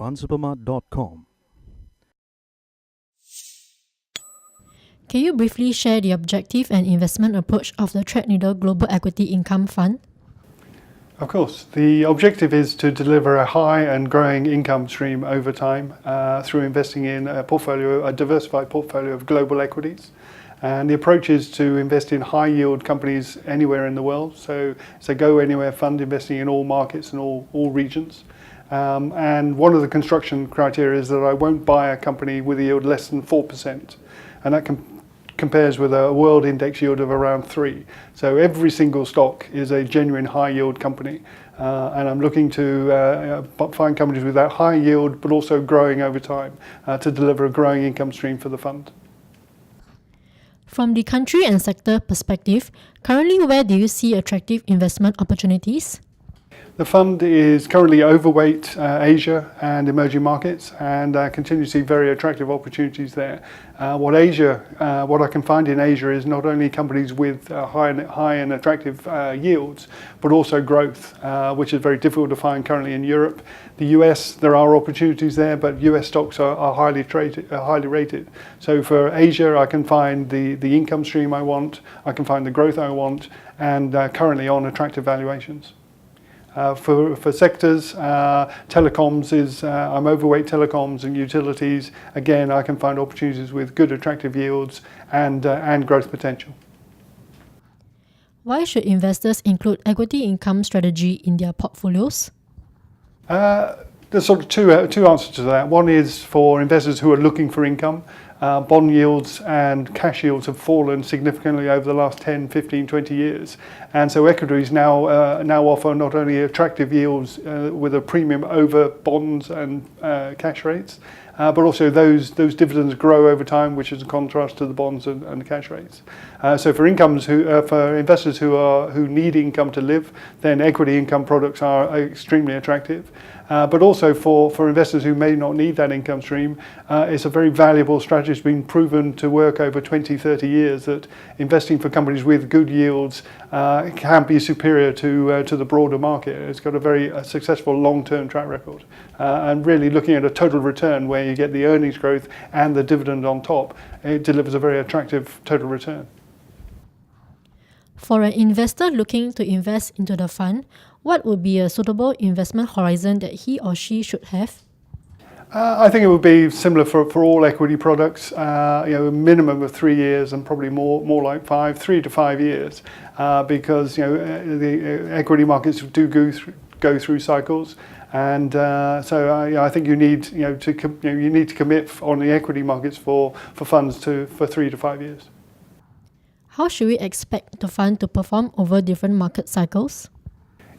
fundsupermart.com. Can you briefly share the objective and investment approach of the Threadneedle Global Equity Income Fund? Of course. The objective is to deliver a high and growing income stream over time through investing in a diversified portfolio of global equities. And the approach is to invest in high yield companies anywhere in the world. So it's a go anywhere fund, investing in all markets and all regions. And one of the construction criteria is that I won't buy a company with a yield less than 4%. And that compares with a world index yield of around 3%. So every single stock is a genuine high yield company. And I'm looking to find companies with that high yield, but also growing over time to deliver a growing income stream for the fund. From the country and sector perspective, currently where do you see attractive investment opportunities? The fund is currently overweight Asia and emerging markets, and continue to see very attractive opportunities there. What I can find in Asia is not only companies with high and attractive yields, but also growth, which is very difficult to find currently in Europe. The US, there are opportunities there, but US stocks are highly rated. So for Asia, I can find the income stream I want, I can find the growth I want, and currently on attractive valuations. For sectors, telecoms I'm overweight telecoms and utilities. Again, I can find opportunities with good attractive yields and growth potential. Why should investors include equity income strategy in their portfolios? There's sort of two answers to that. One is for investors who are looking for income. Bond yields and cash yields have fallen significantly over the last 10, 15, 20 years. And so equities now offer not only attractive yields with a premium over bonds and cash rates, but also those dividends grow over time, which is a contrast to the bonds and the cash rates. So for investors who need income to live, then equity income products are extremely attractive. But also for investors who may not need that income stream, it's a very valuable strategy. It's been proven to work over 20, 30 years that investing for companies with good yields can be superior to the broader market. It's got a very successful long-term track record. And really looking at a total return where you get the earnings growth and the dividend on top, it delivers a very attractive total return. For an investor looking to invest into the fund, what would be a suitable investment horizon that he or she should have? I think it would be similar for all equity products, a minimum of 3 years and probably more like 3 to 5 years, because the equity markets do go through cycles, and I think you need to commit on the equity markets for funds for 3 to 5 years. How should we expect the fund to perform over different market cycles?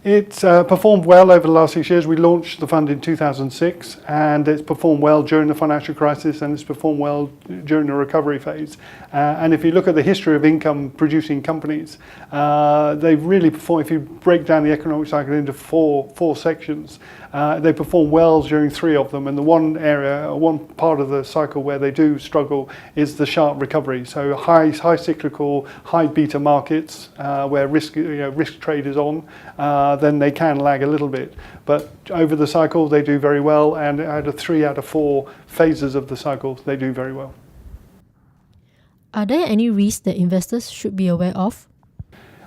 It's performed well over the last 6 years. We launched the fund in 2006, and it's performed well during the financial crisis, and it's performed well during the recovery phase. And if you look at the history of income-producing companies, they've really performed. If you break down the economic cycle into four sections, they perform well during 3 of them. And the one part of the cycle where they do struggle is the sharp recovery. So high cyclical, high beta markets where risk trade is on. Then they can lag a little bit. But over the cycle, they do very well, and out of 3 out of 4 phases of the cycle, they do very well. Are there any risks that investors should be aware of?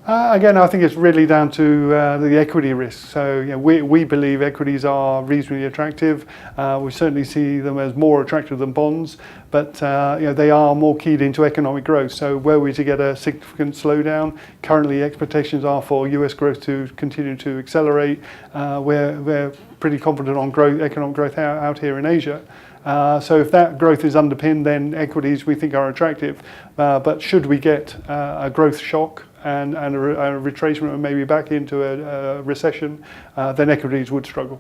Again, I think it's really down to the equity risk. So we believe equities are reasonably attractive. We certainly see them as more attractive than bonds, but they are more keyed into economic growth. So were we to get a significant slowdown, currently expectations are for US growth to continue to accelerate. We're pretty confident on economic growth out here in Asia. So if that growth is underpinned, then equities we think are attractive. But should we get a growth shock and a retracement and maybe back into a recession, then equities would struggle.